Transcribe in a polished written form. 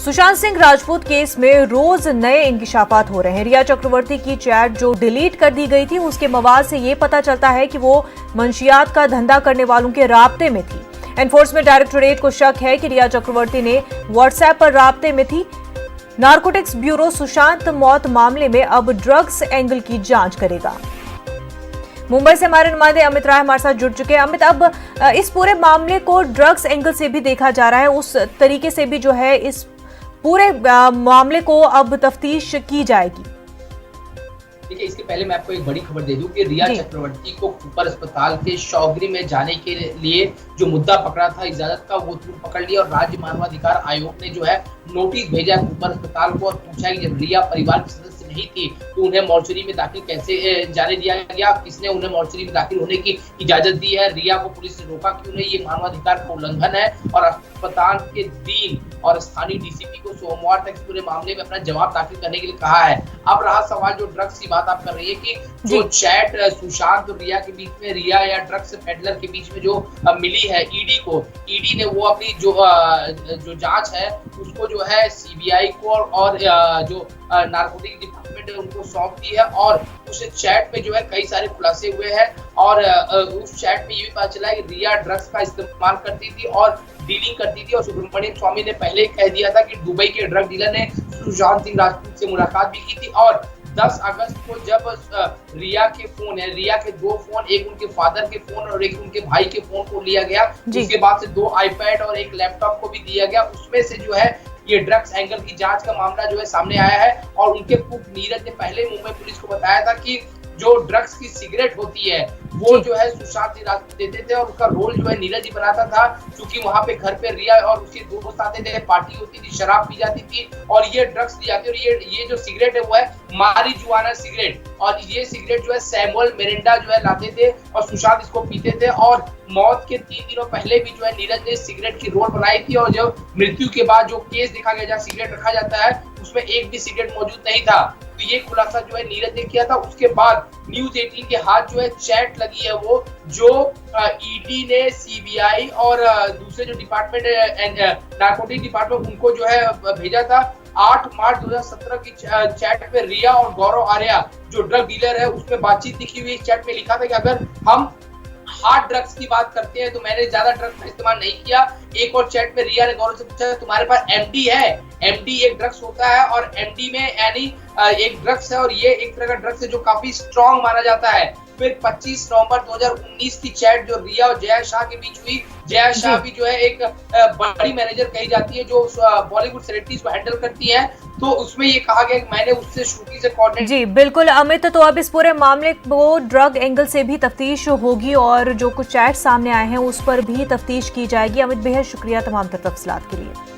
Sushant Singh Rajput case में रोज नए इंकिशाफात हो रहे हैं। रिया चक्रवर्ती की चैट जो डिलीट कर दी गई थी, उसके मवाद से ये पता चलता है कि वो मंशियात का धंधा करने वालों के राब्ते में थी। एनफोर्समेंट डायरेक्टोरेट को शक है कि रिया चक्रवर्ती ने व्हाट्सएप पर राब्ते में थी। नारकोटिक्स ब्यूरो सुशांत मौत मामले में अब ड्रग्स एंगल की जांच करेगा। मुंबई से हमारे नुमाइंदे अमित राय हमारे साथ जुड़ चुके हैं। अमित, अब इस पूरे मामले को ड्रग्स एंगल से भी देखा जा रहा है, उस तरीके से भी जो है इस पूरे मामले को अब तफ्तीश की जाएगी। देखिए, इसके पहले मैं आपको एक बड़ी खबर दे दूं कि रिया चक्रवर्ती को कूपर अस्पताल के शौगरी में जाने के लिए जो मुद्दा पकड़ा था इजाजत का, वो तुरंत पकड़ लिया और राज्य मानवाधिकार आयोग ने जो है नोटिस भेजा कूपर अस्पताल को और पूछा कि जब रिया परिवार के सदस्य नहीं थी तो उन्हें मॉर्चरी में दाखिल कैसे जाने दिया गया, किसने उन्हें मॉर्चरी में दाखिल होने की इजाजत दी है, रिया को पुलिस ने रोका क्यों नहीं, ये मानवाधिकार का उल्लंघन है। और अस्पताल के डीन और स्थानीय डीसीपी को सोमवार तक पूरे मामले में अपना जवाब दाखिल करने के लिए कहा है। अब रहा सवाल जो ड्रग्स की बात आप कर रही है कि जो चैट सुशांत और रिया के बीच में, रिया या ड्रग्स पेडलर के बीच में जो मिली है ईडी को, ईडी ने वो अपनी जो जांच है उसको जो है सीबीआई को और जो नारकोटिक डिपार्टमेंट है उनको सौंप दी है। और उस चैट में जो है कई सारे खुलासे हुए हैं और उस चैट में ये भी पता चला है कि रिया ड्रग्स का इस्तेमाल करती थी और डीलिंग करती थी। और सुब्रमण्यम स्वामी ने पहले ही कह दिया था कि दुबई के ड्रग डीलर ने सुशांत सिंह राजपूत से मुलाकात भी की थी। और 10 अगस्त को जब रिया के फोन है, रिया के 2 फोन, एक उनके फादर के फोन और एक उनके भाई के फोन को लिया गया, उसके बाद से 2 आईपैड और एक लैपटॉप को भी दिया गया। उसमें से जो है ये ड्रग्स एंगल की जांच का मामला जो है सामने आया है। और उनके पुत्र नीरज ने पहले मुंबई पुलिस को बताया था कि जो ड्रग्स की सिगरेट होती है वो जो है सुशांत सिंह राजपूत देते थे और उसका रोल जो है नीरज ही बनाता था, क्योंकि वहां पे घर पे रिया और उसके दोस्त आते थे, पार्टी होती थी, शराब पी जाती थी और ये ड्रग्स दी जाती। और ये जो सिगरेट है वो है मारिजुआना सिगरेट, और ये सिगरेट जो है सैमुअल मिरिंडा जो है लाते थे और सुशांत इसको पीते थे। और मौत के 3 दिनों पहले भी जो है नीरज ने सिगरेट की रोल बनाई थी और जब मृत्यु के बाद जो केस देखा गया जहाँ सिगरेट रखा जाता है उसमें एक भी सिगरेट मौजूद नहीं था। तो ये खुलासा जो है नीरज ने किया था। उसके बाद न्यूज 18 के हाथ जो है चैट लगी है वो जो ईडी ने सीबीआई और दूसरे जो डिपार्टमेंट है नारकोटिक डिपार्टमेंट उनको जो है भेजा था। 8 मार्च 2017 की चैट पे रिया और गौरव आर्या जो ड्रग डीलर है उसमें बातचीत लिखी हुई। चैट में लिखा था कि अगर हम हार्ड ड्रग्स की बात करते हैं तो मैंने ज्यादा ड्रग्स का इस्तेमाल नहीं किया। एक और चैट में रिया ने गौरव से पूछा तुम्हारे पास एमडी है? एमडी एक ड्रग्स होता है और एमडी में यानी एक ड्रग्स है और ये एक तरह का ड्रग्स है जो काफी स्ट्रॉन्ग माना जाता है। फिर 25 नवंबर 2019 की चैट जो रिया और जया शाह के बीच हुई। जया शाह भी जो है एक बड़ी मैनेजर कही जाती है जो बॉलीवुड सेलिब्रिटीज को हैंडल करती है। तो उसमें ये कहा गया कि मैंने उससे श्रुति से कोऑर्डिनेट। जी बिल्कुल अमित, तो अब इस पूरे मामले को ड्रग एंगल से भी तफ्तीश होगी और जो कुछ चैट सामने आए हैं उस पर भी तफ्तीश की जाएगी। अमित, बेहद शुक्रिया तमाम तफसीलात के लिए।